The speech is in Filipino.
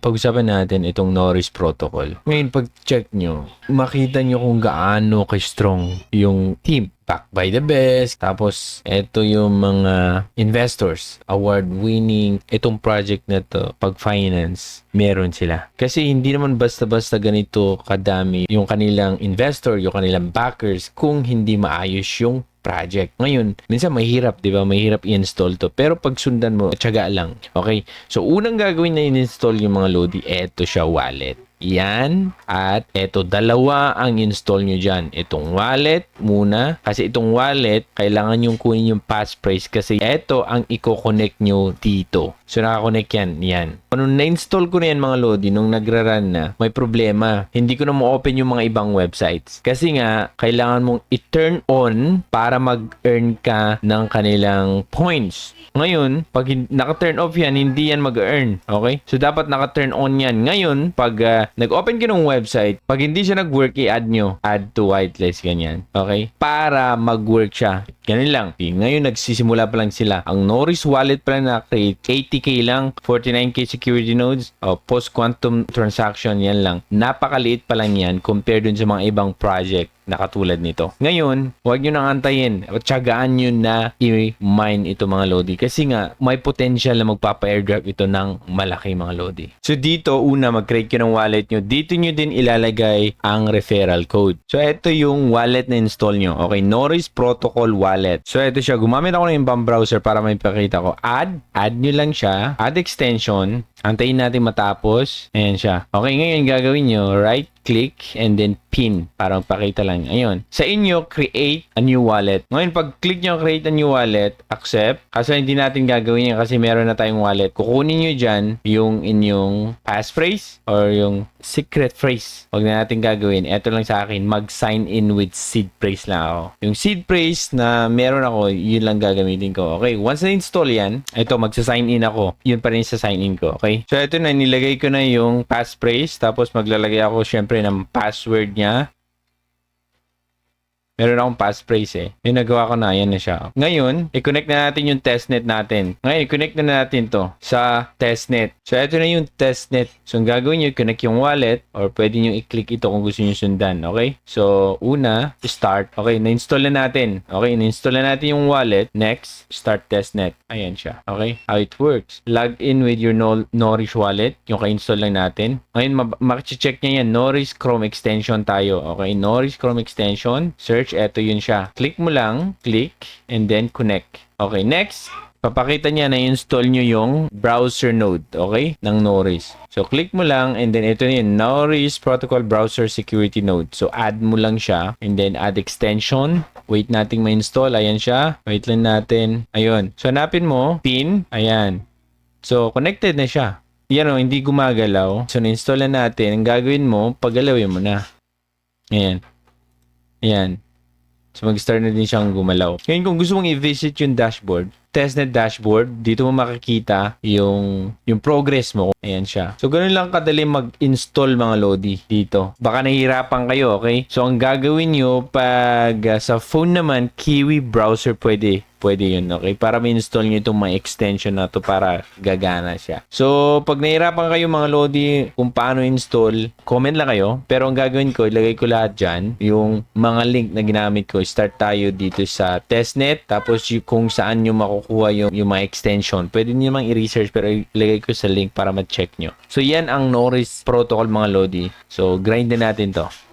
Pag-usapan natin itong Norris Protocol. Ngayon, pag-check nyo, makita nyo kung gaano ka-strong yung team. Backed by the best. Tapos, ito yung mga investors. Award-winning. Itong project na to, pag-finance, meron sila. Kasi hindi naman basta-basta ganito kadami yung kanilang investor, yung kanilang backers, kung hindi maayos yung project. Ngayon, minsan mahirap, 'di ba? Mahirap i-install 'to. Pero pag sundan mo, tiyaga lang. Okay? So, unang gagawin na i-install yung mga Lodi, eto siya, wallet. Yan. At eto, dalawa ang install nyo dyan. Itong wallet muna. Kasi itong wallet, kailangan yung kunin yung passphrase kasi eto ang i-connect nyo dito. So, nakakonect yan. Yan. Nung na-install ko na yan mga Lodi, nung nagra-run na, may problema. Hindi ko na ma-open yung mga ibang websites. Kasi nga, kailangan mong i-turn on para mag-earn ka ng kanilang points. Ngayon, pag naka-turn off yan, hindi yan mag-earn. Okay? So, dapat naka-turn on yan. Ngayon, pag nag-open ka ng website, pag hindi siya nag-work, i-add nyo. Add to whitelist, ganyan. Okay? Para mag-work siya. Ganun lang. Ngayon, nagsisimula pa lang sila. Ang Norris wallet pa lang na-create, 80k lang, 49k security nodes, post-quantum transaction, yan lang. Napakaliit pa lang yan compared dun sa mga ibang project na katulad nito. Ngayon, huwag nyo nang antayin. Tiyagaan nyo na i-mine ito mga Lodi. Kasi nga, may potential na magpapa-airdrop ito ng malaki mga Lodi. So dito, una, mag-create nyo ng wallet nyo. Dito nyo din ilalagay ang referral code. So ito yung wallet na install nyo. Okay, Norris Protocol Wallet. So ito siya. Gumamit ako ng ibang browser para may pakita ko. Add nyo lang siya. Add extension. Antayin natin matapos. Ayan siya. Okay, ngayon gagawin nyo, right click and then pin para magpakita lang. Ayun. Sa inyo, create a new wallet. Ngayon, pag click nyo create a new wallet, accept. Kasi hindi natin gagawin yan kasi meron na tayong wallet. Kukunin nyo dyan yung inyong passphrase or yung secret phrase. Huwag na natin gagawin. Ito lang sa akin, mag-sign in with seed phrase lang ako. Yung seed phrase na meron ako, yun lang gagamitin ko. Okay, once na-install yan, ito, magsa-sign in ako. Yun pa rin sa sign in ko. Okay? So, ito na, nilagay ko na yung passphrase. Tapos, maglalagay ako syempre ng password niya. Meron akong passphrase eh. Yung nagawa ko na, yan na siya. Ngayon, i-connect na natin yung testnet natin. Ngayon, i-connect na natin to sa testnet. So, ito na yung testnet. So, ang gagawin nyo, connect yung wallet or pwede nyo i-click ito kung gusto nyo sundan. Okay? So, una, start. Okay, na-install na natin. Okay, na-install na natin yung wallet. Next, start testnet. Ayan siya. Okay? How it works. Log in with your Norris wallet. Yung ka-install lang natin. Ngayon, maki-check niya yan. Norris Chrome extension tayo. Okay? Norris Chrome extension. Search. Eto yun siya. Click mo lang. Click. And then connect. Okay. Next. Papakita niya na install nyo yung browser node. Okay? Ng Norris. So, click mo lang. And then ito na yun. Norris Protocol Browser Security Node. So, add mo lang siya. And then add extension. Wait nating ma-install. Ayan siya. Wait lang natin. Ayun. So, hanapin mo. Pin. Ayan. So, connected na siya. Yan o. Hindi gumagalaw. So, na-install na natin. Ang gagawin mo, paggalawin mo na. Ayan. Ayan. So, mag-start na din siyang gumalaw. Ngayon, kung gusto mong i-visit yung dashboard, testnet dashboard, dito mo makikita yung progress mo. Ayan siya. So, ganun lang kadali mag-install mga Lodi dito. Baka nahihirapan kayo, okay? So, ang gagawin nyo pag sa phone naman, Kiwi browser pwede yun, okay? Para ma-install nyo itong mga extension na to para gagana siya. So, pag nahihirapan kayo mga Lodi kung paano install, comment lang kayo. Pero ang gagawin ko, ilagay ko lahat dyan. Yung mga link na ginamit ko, start tayo dito sa testnet. Tapos kung saan nyo makukuha yung mga extension. Pwede nyo namang i-research pero ilagay ko sa link para ma-check nyo. So, yan ang Norris Protocol mga Lodi. So, grind na natin to.